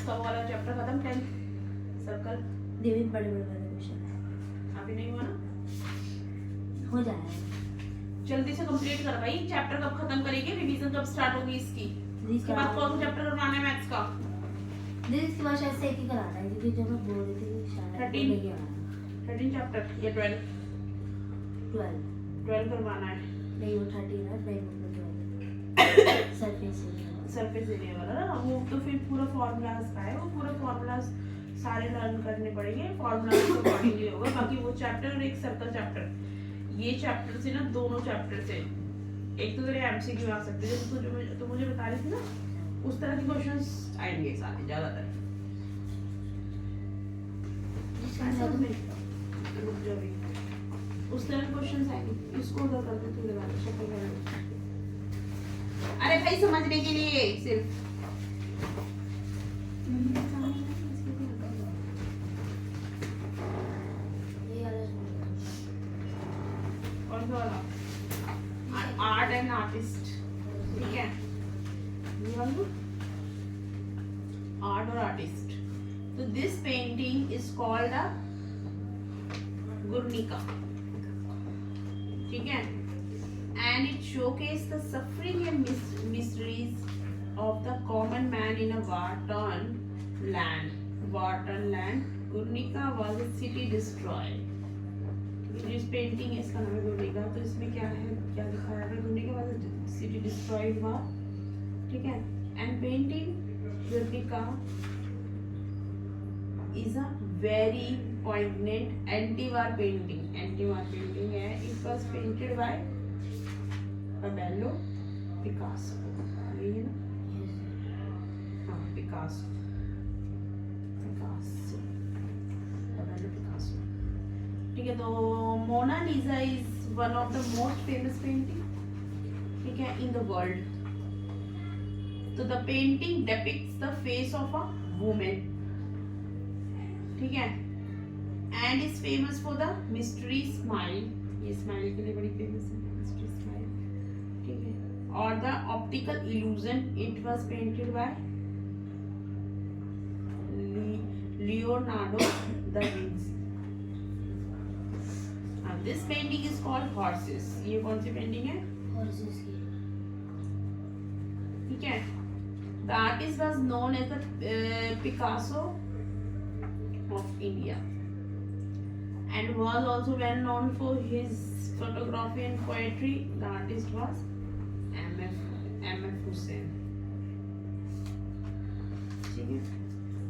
इसका वो वाला चैप्टर खत्म 10th सर्कल देवी बड़े बड़े वाले क्वेश्चन अभी नहीं हुआ ना, हो जाएगा। जल्दी से कंप्लीट कर भाई। चैप्टर कब खत्म करेंगे, रिवीजन कब स्टार्ट होगी इसकी? इसके बाद कौन सा चैप्टर करवाना है मैथ्स का? दीदी इसके बाद शायद से एक ही कराना है क्योंकि जब मैं बोल रही थी कि शायद 13 नहीं आना 13 चैप्टर या 12 12 करवाना है। नहीं वो 13 है नहीं वो 12 सरफेस सरफेस एरिया वाला ना, वो तो फिर पूरा फॉर्मूलाज का है, वो पूरा फॉर्मूलाज सारे लर्न करने पड़ेंगे, फॉर्मूलाज के अकॉर्डिंगली होगा। बाकी वो चैप्टर और एक सर्कल चैप्टर, ये चैप्टर से ना दोनों चैप्टर से एक तो तेरे एमसीक्यू आ सकते हैं, जैसे तो मुझे बता रही थी ना, उस तरह के क्वेश्चंस आएंगे सारे ज्यादातर। रुक जाओ अभी, उस तरह के क्वेश्चंस आएंगे। इसको उधर कर दे थोड़ी बार शक्ल कर। अरे भाई समझने के लिए सिर्फ कौन सा वाला? आर्ट एंड आर्टिस्ट, ठीक है, आर्ट और आर्टिस्ट। तो this painting is called a Guernica, ठीक है, and it showcased the suffering and miseries of the common man in a war-torn land. Guernica was a city destroyed. जिस painting है इसका नाम है गुर्निका, तो इसमें क्या है, क्या दिखाया है? गुर्निका was a city destroyed war, ठीक है, and painting Guernica is a very poignant anti-war painting. Anti-war painting है. It was painted by Pablo Picasso, यही है ना? हाँ, पिकासो, Pablo Picasso, ठीक है। तो Mona Lisa is one of the most famous painting, ठीक है, इन द वर्ल्ड। तो the painting depicts the face of a woman, ठीक है, and is famous for the mystery smile. ये स्माइल के लिए बड़ी फेमस है, mystery smile, ठीक है, और the optical illusion. It was painted by Leonardo da Vinci. This painting is called horses. ये कौन सी पेंटिंग है? हॉर्सेस की, ठीक है। The artist was known as the Picasso of India and was also well known for his photography and poetry. The artist was M.F. Hussain.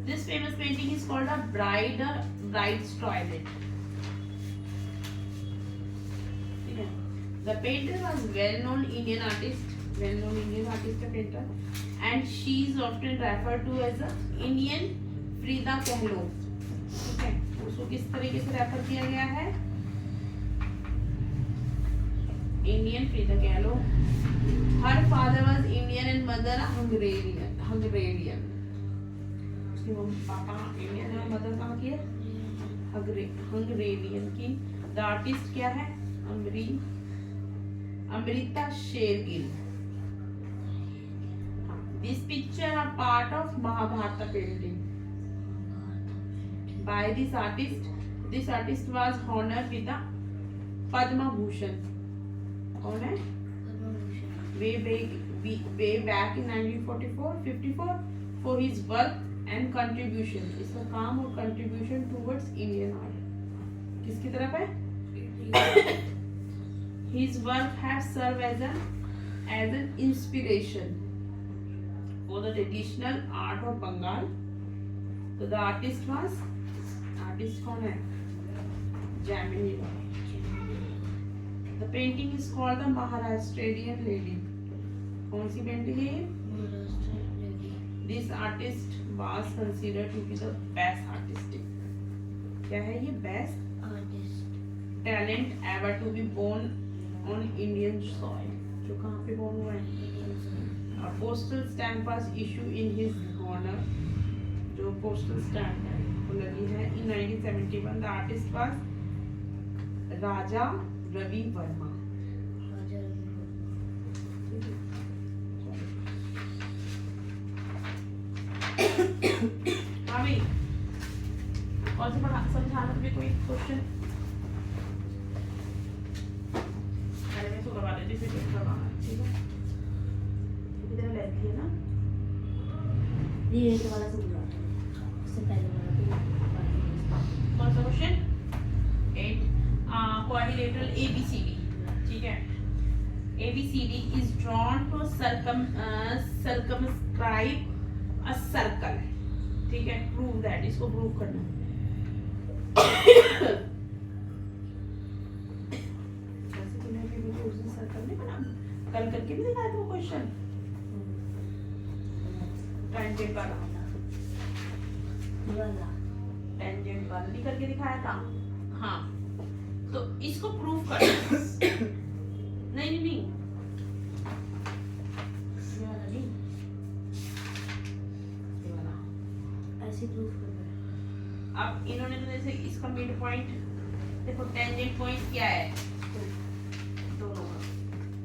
This famous painting is called a bride's toilet. The painter was well-known Indian artist, a painter, and she is often referred to as the Indian Frida Kahlo. Okay. उसको किस तरीके से refer किया गया है? Indian Frida Kahlo. Her father was Indian and mother Hungarian. उसके पापा Indian है, मदर कहाँ की है? हंगरेरियन की। द आर्टिस्ट क्या है? Amrita Shergil. This picture are part of Mahabharata painting by this artist. This artist was honored with the Padma Bhushan. कौन है? Way back in 1944-54 for his work and contribution. इसका काम और contribution towards Indian art. किसकी तरफ है? His work has served as an inspiration for the traditional art of Bengal. So the artist कौन है? Jamini Roy. The painting is called the Maharashtrian Lady. कौन सी पेंटिंग है ये? This artist was considered to be the best artistic. क्या है ये? Best artist talent ever to be born on Indian soil. जो कहाँ पे born हुआ है? A postal stamp was issued in his honor. जो postal stamp है वो लगी है in 1971. The artist was Raja Ravi Varma. और से पढ़ा समझाना तुम्हें कोई क्वेश्चन? अरे मैं इसको करवा लेती हूँ, फिर करवाना, ठीक है? कितना लेती है ना? ये तो वाला समझा उससे पहले वाला तो कौन सा क्वेश्चन? 8 quadrilateral ABCD, ठीक है? ABCD is drawn to circumscribe a circle, ठीक है? Prove that, इसको prove करना। जैसे तूने अभी मुझे उस दिन सर्कल नहीं बना, कल करके भी दिखाया था क्वेश्चन, टेंजेंट वाला, टेंजेंट वाला नहीं करके दिखाया था? हाँ, तो इसको प्रूव करना। नहीं नहीं नहीं, ये वाला नहीं, ये वाला ऐसे प्रूफ करना। अब इन्होंने तो जैसे इसका मिड पॉइंट देखो, टेंजेंट पॉइंट क्या है दोनों का,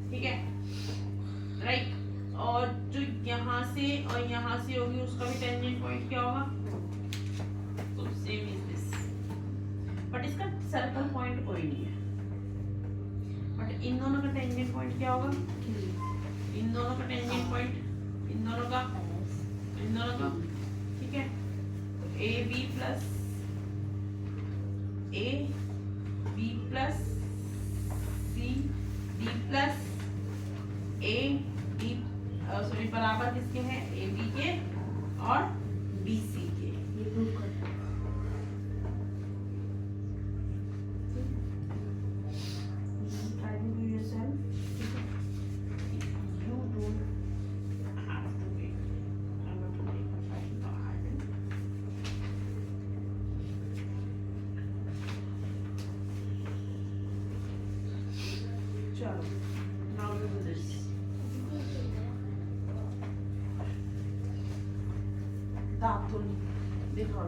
ठीक है? राइट, और जो यहाँ से और यहाँ से होगी उसका भी टेंजेंट पॉइंट क्या होगा? तो सेम इज दिस, बट इसका सर्कल पॉइंट कोई नहीं है। बट इन दोनों का टेंजेंट पॉइंट क्या होगा? इन दोनों का टेंजेंट पॉइंट, इन दोनों का, इन दोनों का, ठीक है? तो A B plus A B plus C D plus A D, sorry बराबर किसके हैं? ए बी के और बी सी के। ये प्रूफ करना। Try to do yourself. You don't have to wait. I'm going to make a file for Arden. चलो, now we do this. दातुन देखो,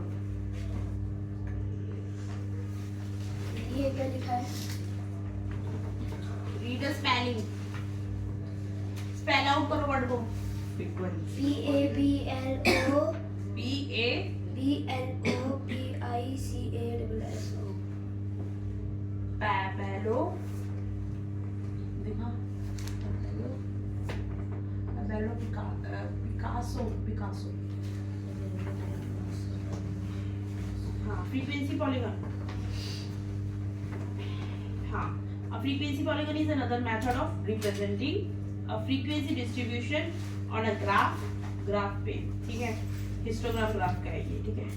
ये क्या लिखा है? read the spelling. Spell out करो वर्ड को। Frequency. PABLO P A BLOPICASSO Pablo देखा, Pablo Picasso हाँ, frequency polygon, हाँ, a frequency polygon is another method of representing a frequency distribution on a graph पे, ठीक है? हिस्टोग्राम ग्राफ का है ये, ठीक है?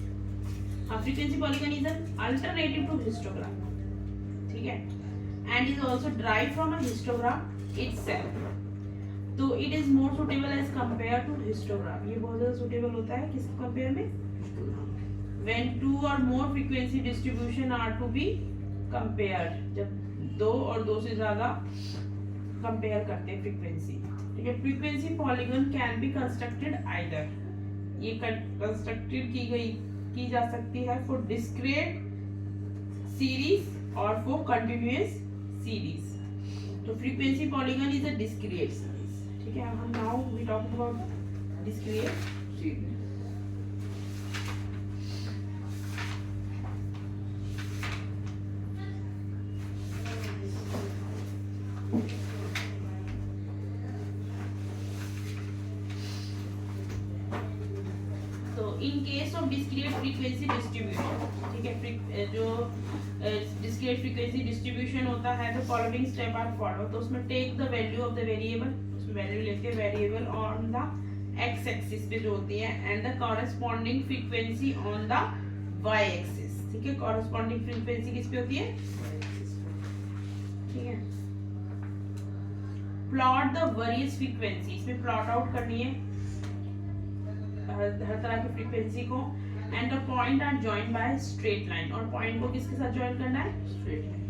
हाँ, frequency polygon is an alternative to histogram, ठीक है? And is also derived from a histogram itself. तो it is more suitable as compared to histogram. ये बहुत ज़्यादा suitable होता है किसके compare में? When two or more frequency distribution are to be compared, जब दो और दो से ज़्यादा compare करते हैं frequency, ठीक है? Frequency polygon can be constructed either, ये constructed की जा सकती है for discrete series और for continuous series. तो frequency polygon is a discrete series, ठीक है? हम now we talk about discrete series. In case of discrete frequency distribution, ठीक है? जो discrete frequency distribution होता है तो following step are followed. तो उसमें take the value of the variable, उसमें value लेके variable on the x axis पे जो होती है and the corresponding frequency on the y axis, ठीक है? corresponding frequency किस पे होती है? ठीक है? Plot the various frequency, इसमें plot out करनी है हर तरह की फ्रीक्वेंसी को, and the point are joined by straight line, और पॉइंट को किसके साथ जॉइन करना है? स्ट्रेट लाइन,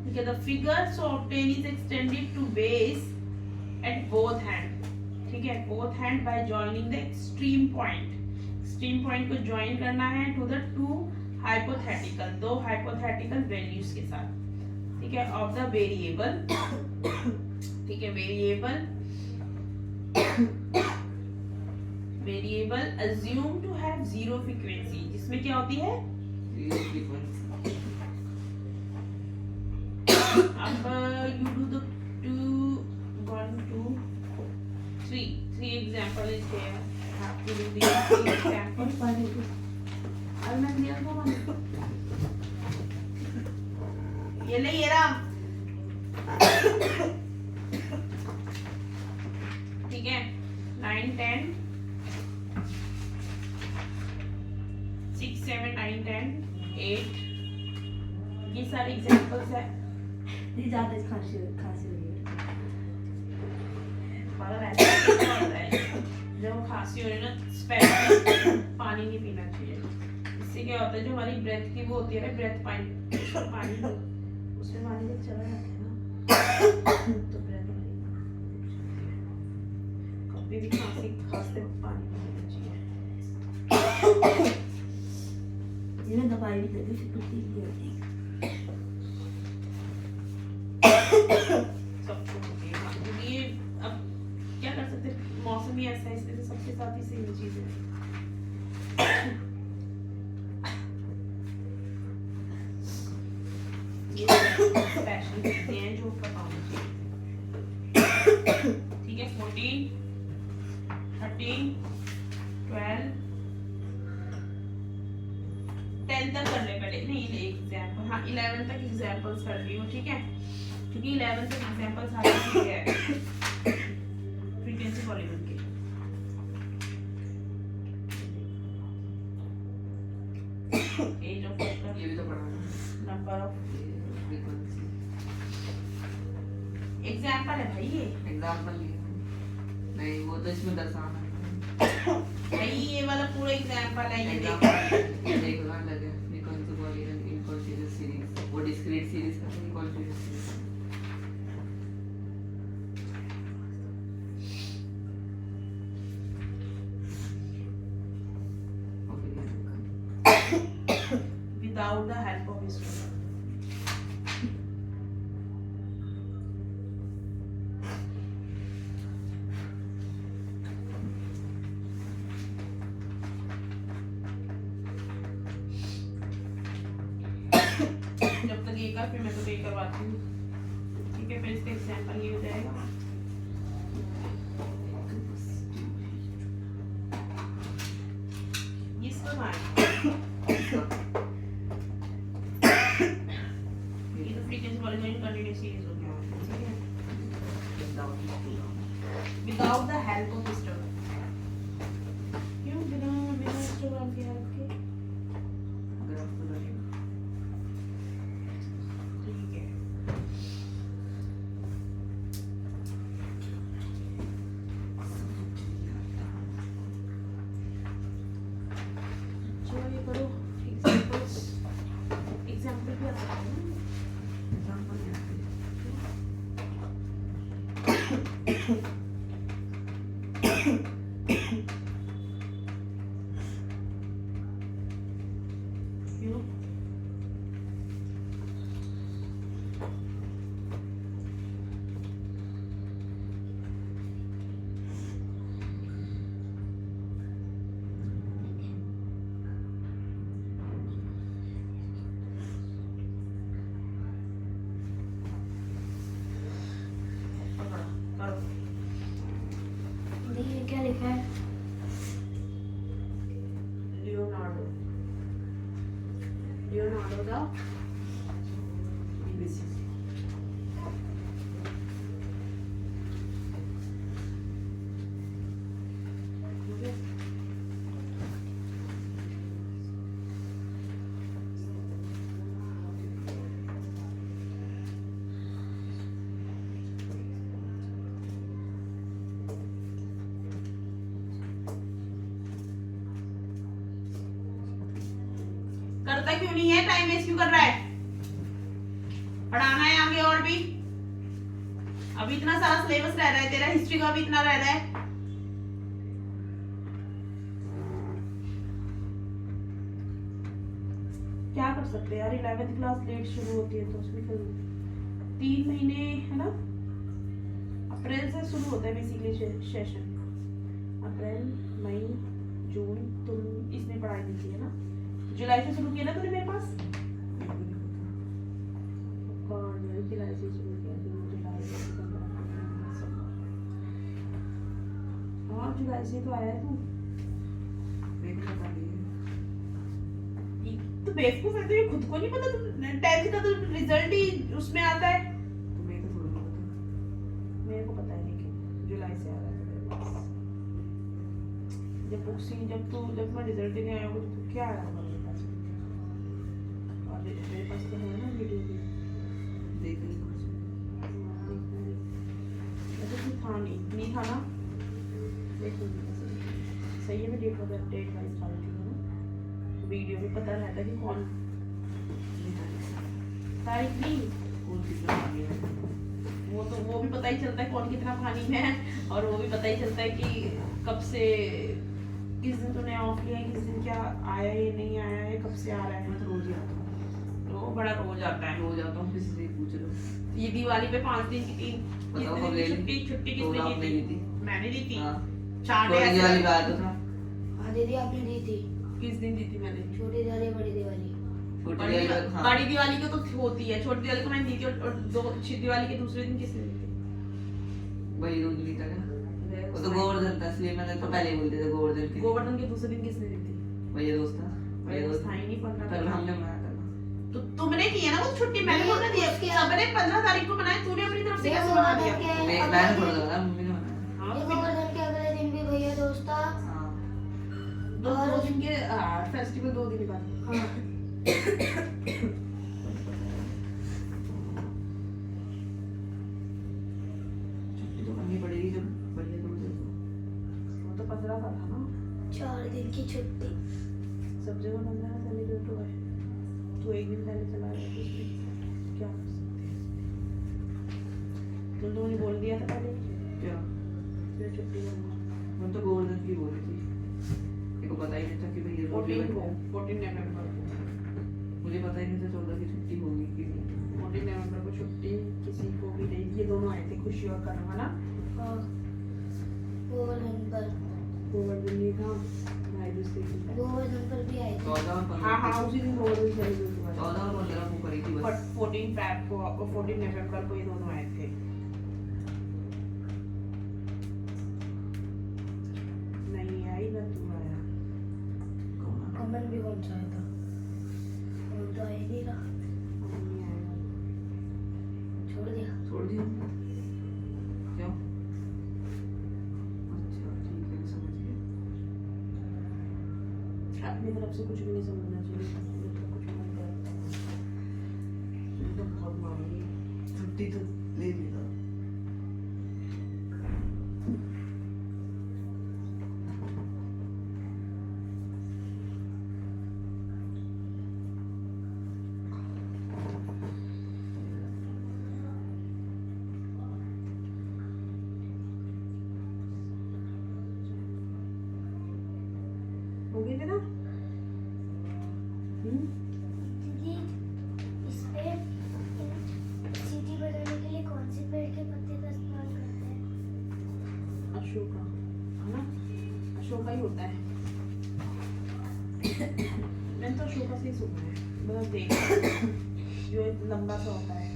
ठीक है? The figure so obtain is extended to base at both hand, ठीक है? Both hand by joining the extreme point, extreme point को जॉइन करना है टू द टू हाइपोथेटिकल, दो हाइपोथेटिकल वैल्यूज के साथ, ठीक है? ऑफ द वेरिएबल, ठीक है? Variable assume to have zero frequency, जिसमें क्या होती है? Zero frequency. अब you do the 3 example is there. Have to do the 3 example. अब मैं दिया को ये ले ये रहा ठीक है 9 10 6 7 9 10 8 ये सारे एग्जांपल्स है ये ज्यादा खांसी हो रही है पर ऐसा होता है जब खांसी हो रही है ना स्पेशली पानी नहीं पीना चाहिए इससे क्या होता है जो हमारी ब्रेथ की वो होती है ना ब्रेथ पानी उसमें पानी जब चला जाता है ना तो ब्रेथ कभी भी खांसते वक्त पानी नहीं पीना चाहिए ये मैं दवाई भी दे दी फिर कुछ नहीं होती सबको होती है क्योंकि ये अब क्या कर सकते हैं मौसम ही ऐसा है इसलिए तो सबके साथ ही सेम चीजें हैं ये स्पेशल चीजें हैं जो पता होनी चाहिए ठीक है 14 13 12 10 तक कर ले पहले नहीं एग्जाम्पल हाँ 11 तक एग्जाम्पल्स कर रही हूँ ठीक है क्योंकि 11 तक एग्जाम्पल्स सारे ठीक है फ्रीक्वेंसी पॉलीगॉन के एज ऑफ ये भी तो पढ़ा है नंबर ऑफ फ्रीक्वेंसी एग्जाम्पल है भाई ये एग्जांपल नहीं वो तो इसमें दर्शाना है भाई ये वाला पूरा एग्जाम्पल है ये देखो एग्जांपल देखना लगे frequency polygon in continuous series वो डिस्क्रीट सीरीज का नहीं continuous series without the help of instrument जब तक ये कर फिर मैं तो ये करवाती हूँ ठीक है फिर इसका एग्जाम्पल ये हो जाएगा इसको मार ये तो फ्रीक्वेंसी पॉलीगॉन कंटीन्यूअस सीरीज हो गया ठीक है without the help of histogram क्यों बिना हिस्टोग्राम की हेल्प के ग्राफ तो लगेगा ठीक है चलो ये करो एग्जाम्पल भी आता है ना एग्जांपल क्या है क्यों पकड़ो करो देखिए क्या लिखा है लियोनार्डो दा BBC ठीक है करता क्यों नहीं है टाइम वेस्ट क्यों कर रहा है पढ़ाना है आगे और भी अभी इतना सारा सिलेबस रह रहा है तेरा हिस्ट्री का भी इतना रह रहा है क्या कर सकते हैं यार 11th क्लास लेट शुरू होती है तो उसमें फिर 3 महीने है ना अप्रैल से शुरू होता है बेसिकली सेशन अप्रैल मई जून तुम इसमें पढ़ाई दी थी है ना जुलाई से शुरू किया ना तूने मेरे पास? और जुलाई से शुरू किया, जून जुलाई सितंबर अक्टूबर दिसंबर। हाँ जुलाई से तो आया है तू। मेरे को पता नहीं है। तो बेवकूफ है, तुझे खुद को नहीं पता? तुम 10th का तो रिजल्ट ही उसमें आता है। तो मेरे को थोड़ा पता। मेरे को पता है लेकिन जुलाई से आ रहा है मेरे पास। जब बुक्स ही जब मैं रिजल्ट देने आया होगा तो क्या आया होगा मेरे पास? और मेरे पास तो है ना वीडियो भी। देख रही हूँ। वैसे कुछ था नहीं था ना। देखूंगी वैसे। सही है, मैं डेट वाइज डालती हूँ ना। वीडियो में पता रहता कि कौन तारीख नहीं। कौन कितना पानी है? वो भी पता ही चलता है कौन कितना पानी में है, और वो भी पता ही चलता है कि कब से, किस दिन तूने ऑफ लिया है, किस दिन क्या आया है नहीं आया है, कब से आ रहा है। मैं तो रोज ही आता हूँ। तो बड़ा रोज आता है। रोज आता हूँ, किसी से पूछ लो। ये दिवाली पे 5 दिन की बताओ कब ले ली? छुट्टी तो किसने आपने दी ली थी? थी। मैंने दी थी। हाँ। 4 डे छोटी वाली बात तो था। हाँ दीदी आपने दी थी। किस दिन दी थी मैंने? छोटी दिवाली बड़ी दिवाली। छोटी बड़ी वाली बात, हाँ। बड़ी दिवाली को तो होती है, छोटी दिवाली को मैंने दी थी, और दिवाली के दूसरे दिन किसने दी थी? वही रोज ली था क्या? वो तो गोवर्धन था, इसलिए मैंने तो पहले ही बोल दिया था गोवर्धन के। गोवर्धन के दूसरे दिन किसने दी थी? भैया दोस्त था। भैया दोस्त था ही नहीं, 15 पर हमने मनाया था ना। तो तुमने किया ना वो छुट्टी, मैंने नहीं, थोड़ा दिया। उसके- सबने 15 तारीख को मनाया, तूने अपनी तरफ से ये कैसे मना गोवर्धन दिया? के मैंने थोड़ा सा मम्मी ने मनाया। हाँ ये तो फिर गोवर्धन के अगले दिन भी भैया दोस्त था। हाँ। दो दिन के फेस्टिवल 2 दिन बाद। हाँ छुट्टी तो करनी पड़ेगी जब भैया दोस्त है तो। वो तो 15 का था ना। 4 दिन की छुट्टी। सब जगह 15 सेलिब्रेट हुआ है। तो एक दिन पहले चला गया तो उसमें क्या कर सकते हैं? तो तुमने बोल दिया था पहले क्या? फिर छुट्टी करना। मैं तो गोवर्धन की बोली थी। मेरे को पता ही नहीं था कि भैया रोटी 14 को, बना। 14 नवंबर को, मुझे पता ही नहीं था 14 की छुट्टी होगी कि नहीं। 14 नवंबर को छुट्टी किसी को भी नहीं। ये दोनों आए थे, खुशी और करण, है ना? हाँ गोवर्धन पर। गोवर्धन नहीं था, भाई दूसरे दिन था। गोवर्धन पर भी आए थे। 14 और 15 हाँ हाँ उसी दिन गोवर्धन सेलिब्रेट हुआ था। 14 और 15 को करी थी बस। 14 Feb को, 14 नवंबर को ये दोनों आए थे। नहीं आई ना, तू आया। अमन भी कौन सा आया था? अमन तो आ ही नहीं रहा। नहीं आया। छोड़ दिया। छोड़ दिया। क्यों? अच्छा ठीक है, समझ गया। अपनी तरफ से कुछ भी नहीं समझना चाहिए, मतलब कुछ मन करता है। ये तो बहुत मामूली है। छुट्टी तो ले ली था। हो गए थे ना? दीदी इस पे सीटी बनाने के लिए कौन से पेड़ के पत्ते का इस्तेमाल करते हैं? अशोका, है ना? अशोका ही होता है। मैंने तो अशोका से ही सुना है, मतलब देखा जो एक लंबा सा होता है,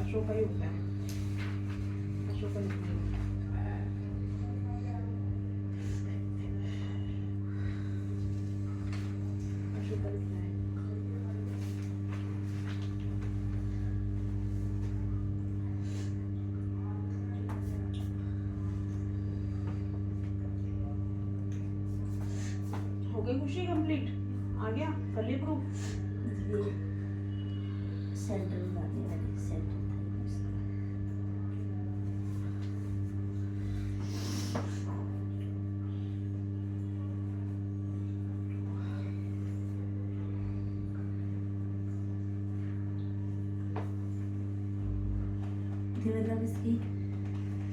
अशोका ही होता है। अशोका ही होता है। अशोका लिखना है। हो गई खुशी कंप्लीट? आ गया? कर लिया प्रूफ? सेंटर लगाने वाले सेंटर मतलब इसकी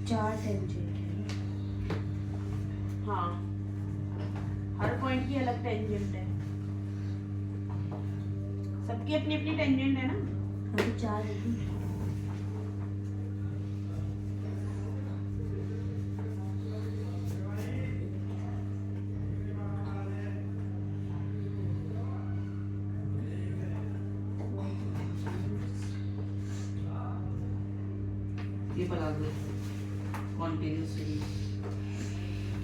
4 टेंजेंट है। हाँ, हर पॉइंट की अलग टेंजेंट है। सबकी अपनी अपनी टेंजेंट है ना? अभी 4 है। ये बता दो कॉन्टिन्यूस सीरीज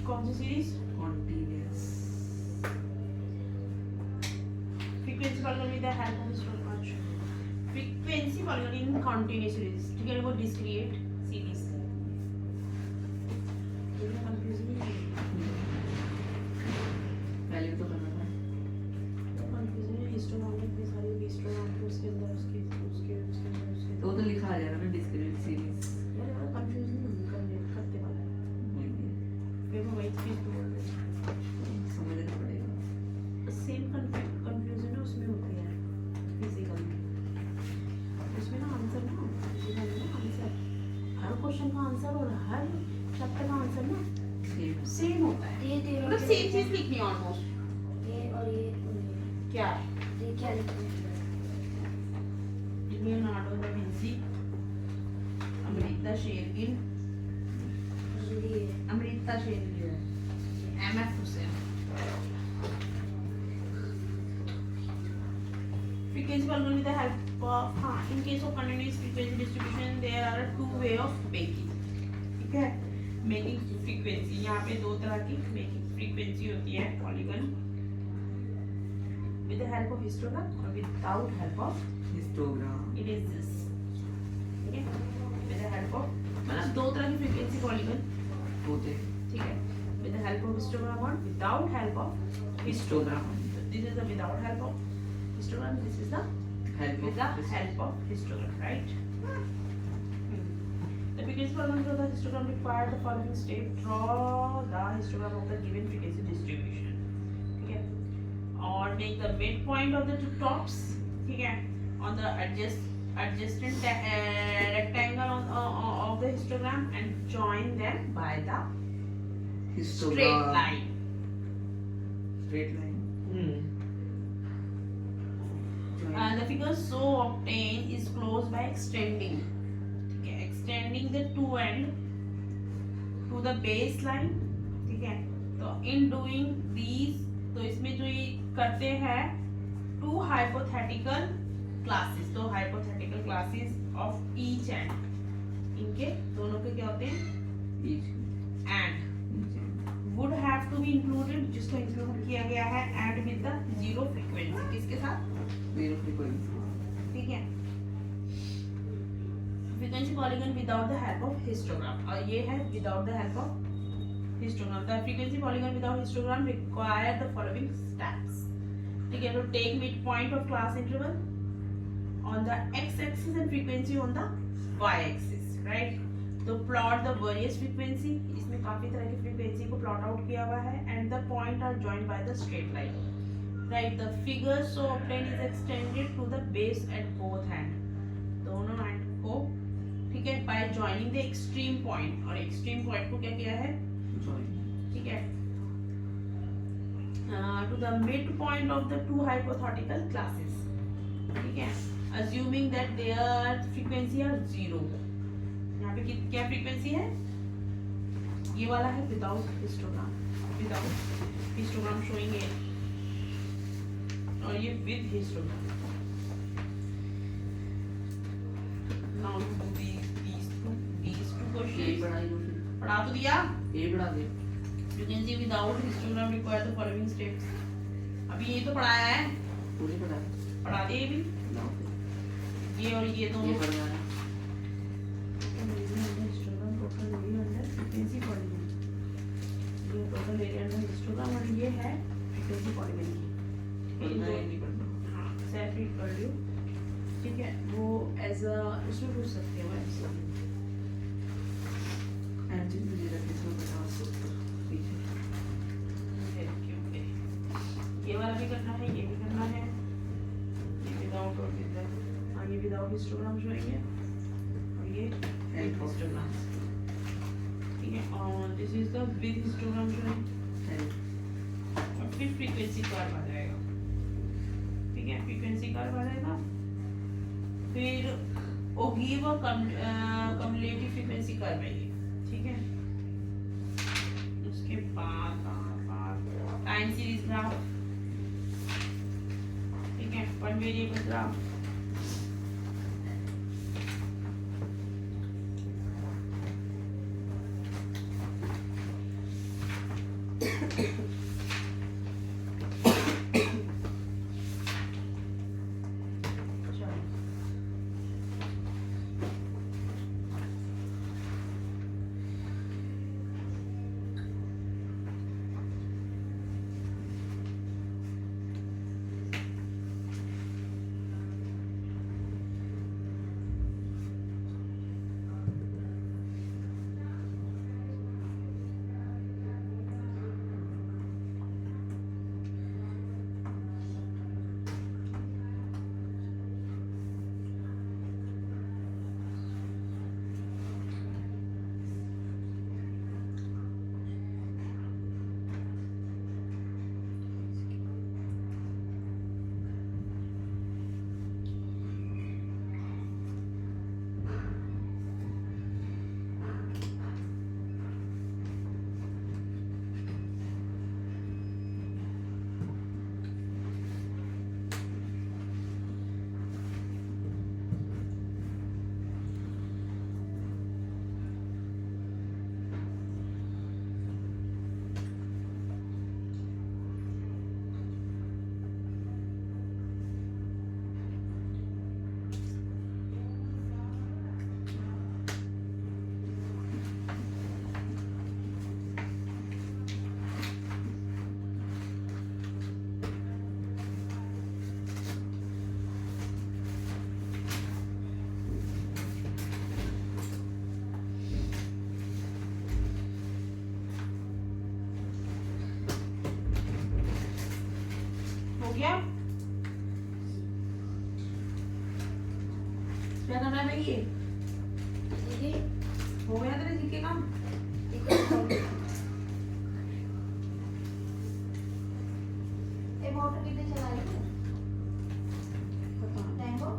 कौन सी series? Continuous frequency polygon with the help of histogram. Frequency polygon in continuous series, ठीक है, वो डिस्क्रीट सीरीज। कंफ्यूजन पहले तो करना था कंफ्यूजन है हिस्टोग्राम में सारी हिस्टोग्राम को उसके अंदर उसके अंदर तो लिखा आ जाएगा ना डिस्क्रीट सीरीज यार कंफ्यूजन नहीं करते वाला है। फिर वो वही चीज बोल रहे हैं, समझना पड़ेगा सेम कंफ्यूजन है उसमें होती है फिजिकल में। उसमें ना आंसर ना फिजिकल में ना आंसर हर क्वेश्चन का आंसर और हर चैप्टर का आंसर ना सेम होता है, ये मतलब सेम चीज लिखनी है ऑलमोस्ट। ये और ये क्या ये क्या लिखते हैं? Leonardo da Vinci, Amrita Shergill, ये अमृता शेरगिल है, MF Hussain. Frequency polygon with the help of in case of continuous frequency distribution there are two way of making, ठीक है, making frequency। यहाँ पे दो तरह की making frequency होती है polygon with the help of histogram और without help of histogram it is this, ठीक है, with the help of मतलब दो तरह की frequency polygon, होते ठीक है, with the help of histogram और without help of histogram। This is the without help of histogram, this is the help with the help of histogram, right? The frequency polygon for the histogram require the following step: draw the histogram of the given frequency distribution, ठीक है, और make the midpoint of the two tops, ठीक है, on the adjacent rectangle of the histogram and join them by the straight line. Straight line The figure so obtained is closed by extending, ठीक है, extending the two end to the baseline, ठीक है। तो in doing these, तो इसमें जो ये करते हैं two hypothetical classes, तो hypothetical classes of each end, इनके दोनों के क्या होते हैं and would have to be included, जिसको include किया गया है and with the zero frequency, किसके साथ? जीरो फ्रीक्वेंसी ठीक है, frequency polygon without the help of histogram, और ये है without the help of histogram. The frequency polygon without histogram require the following steps, ठीक है, तो take mid point of class interval on the X axis and frequency on the Y axis, right. तो plot the various frequency, इसमें काफी तरह की frequency को plot out किया हुआ है, and the point are joined by the straight line, right? The figure so obtained is extended to the base at both end, दोनों एंड को, ठीक है, by joining the extreme point, और extreme point को क्या किया है, ठीक है, to the midpoint of the two hypothetical classes, ठीक है, assuming that their frequency are zero। यहाँ पे क्या frequency है, ये वाला है without histogram showing it, और ये with histogram. Now to do these two questions। पढ़ा तो दिया, ये बढ़ा दे frequency without histogram require the following steps. अभी ये तो पढ़ाया है, पूरी पढ़ा दिए ये भी, ये और ये दोनों ये पढ़ना है histogram, total area under frequency polygon, ये टोटल एरिया अंडर हिस्टोग्राम, और ये है फ्रीक्वेंसी पॉलीगन की, पढ़ना है नहीं पढ़ना हाँ सेल्फ रीड कर लियो, ठीक है, वो एज अ उसमें पूछ सकते हो ऐसे। एंड मुझे रख इसमें 50 पीछे ये वाला भी करना है, ये भी करना है, ये विदाउट और विद, हाँ ये विदाउट हिस्टोग्राम शोएंगे, और ये विद हिस्टोग्राम, ठीक है, और this is the with histogram showing, और फिर फ्रीक्वेंसी कर्व आ जाएगा, ठीक है, फ्रीक्वेंसी कर्व आ जाएगा, फिर ओगिव कम्युलेटिव फ्रीक्वेंसी कर्व है ये, ठीक है, उसके बाद टाइम सीरीज ग्राफ, ठीक है, वन वेरिएबल ग्राफ, हो गया? क्या करना है भाई ये? हो गया तेरे जीके काम? मोटर कितने चला रही है? पता नहीं। टैंगो?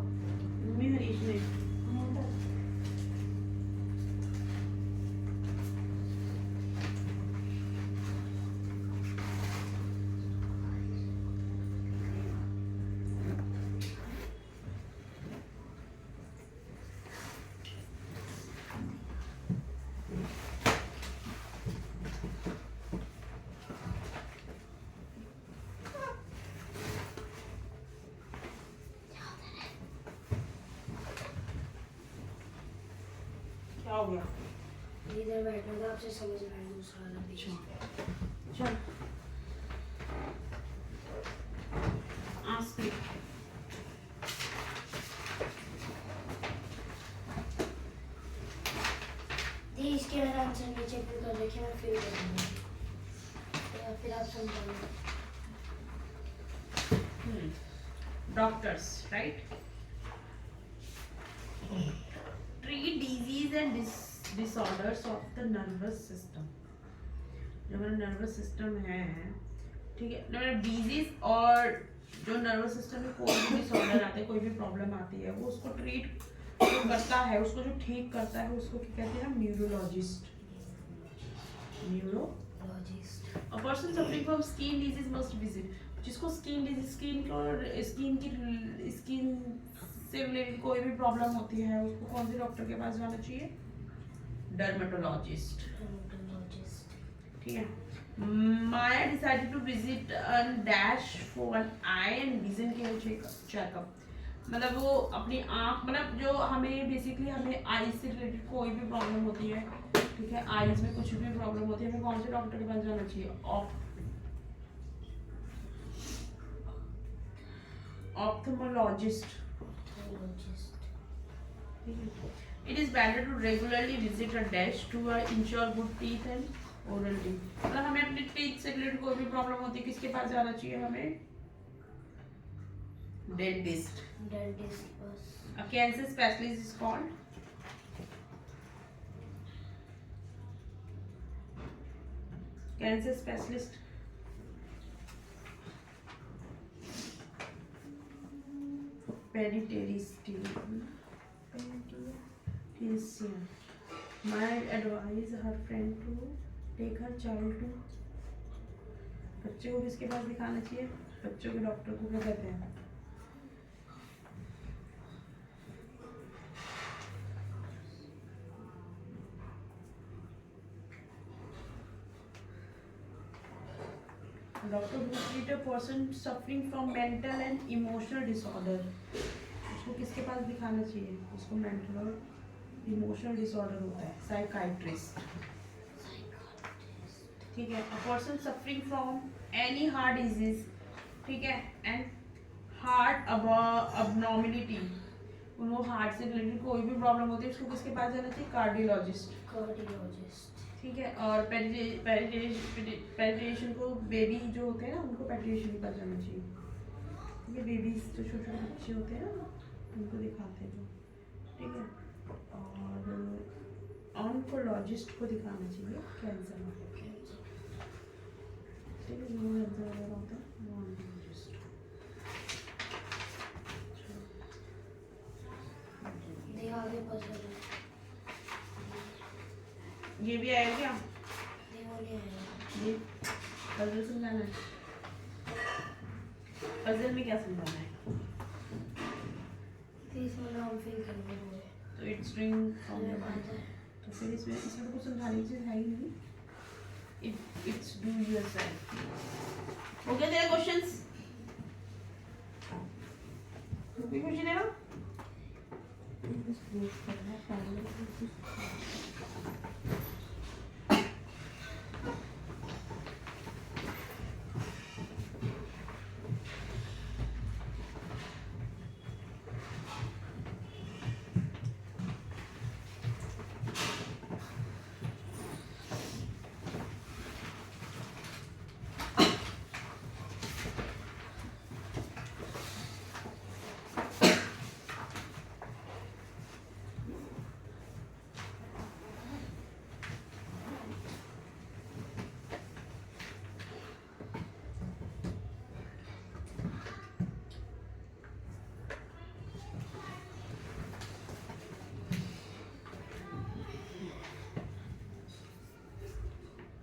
मम्मी हरीश ने मोटर। क्या हो गया? इधर बैठना था, आपसे समझ रहा है दूसरा वाला पेज। चल आस्क मी। दी इसके मैंने आंसर नीचे फिल कर रखे, मैं फिल कर दूंगा, फिर आप समझाओगे। Doctors, right? Treat disease and disorders of the nervous system. जो हमारा नर्वस सिस्टम है, ठीक है, मतलब डिजीज और जो नर्वस सिस्टम में कोई भी डिसऑर्डर आते हैं, कोई भी प्रॉब्लम आती है, वो उसको ट्रीट जो करता है, उसको जो ठीक करता है, उसको क्या कहते हैं? Neurologist. Neurologist. A person suffering from skin disease must visit. जिसको स्किन डिजीज, स्किन से रिलेटेड कोई भी प्रॉब्लम होती है, उसको कौन से डॉक्टर के पास जाना चाहिए? डर्मेटोलॉजिस्ट। ठीक है। Maya decided to visit a dash for an eye and vision care checkup. मतलब वो अपनी आँख, मतलब जो हमें बेसिकली हमें आईज से रिलेटेड कोई भी प्रॉब्लम होती है, ठीक है, आईज में कुछ भी प्रॉब्लम होती है, हमें कौन से डॉक्टर के पास जाना चाहिए? Ophthalmologist. It is better to regularly visit a dash to ensure good teeth and oral teeth. मतलब हमें अपने टीथ से रिलेटेड कोई भी प्रॉब्लम होती है, किसके पास जाना चाहिए हमें? Dentist. A cancer specialist is called cancer specialist. Pediatrician. Might advise her friend to take her child to. बच्चे को किसके पास दिखाना चाहिए? बच्चों के डॉक्टर को क्या कहते हैं? Doctor who treat a person suffering from mental and emotional disorder. उसको किसके पास दिखाना चाहिए? उसको मेंटल और इमोशनल डिसऑर्डर होता है, साइकाइट्रिस्ट. ठीक है. A person suffering from any heart disease, ठीक है, and heart abnormality, उनको हार्ट से रिलेटेड कोई भी प्रॉब्लम होती है उसको किसके पास जाना चाहिए? कार्डियोलॉजिस्ट. ठीक है. और पेडिट्रिशियन को बेबी जो होते हैं ना उनको पेडिट्रिशियन के पास जाना चाहिए. ये बेबीज जो छोटे छोटे बच्चे होते हैं ना उनको दिखाते हैं जो. ठीक है. और ऑन्कोलॉजिस्ट को दिखाना चाहिए कैंसर में. ठीक है. जो कैंसर वगैरह होता है वो ऑन्कोलॉजिस्ट. ये भी आएगा क्या? ये पजल समझाना है. पजल में क्या समझाना है? तो it's doing from your mind. तो फिर इसमें तो कुछ समझाने की चीज है ही नहीं. It's do yourself. हो गया तेरे क्वेश्चंस? कोई क्वेश्चन है ना?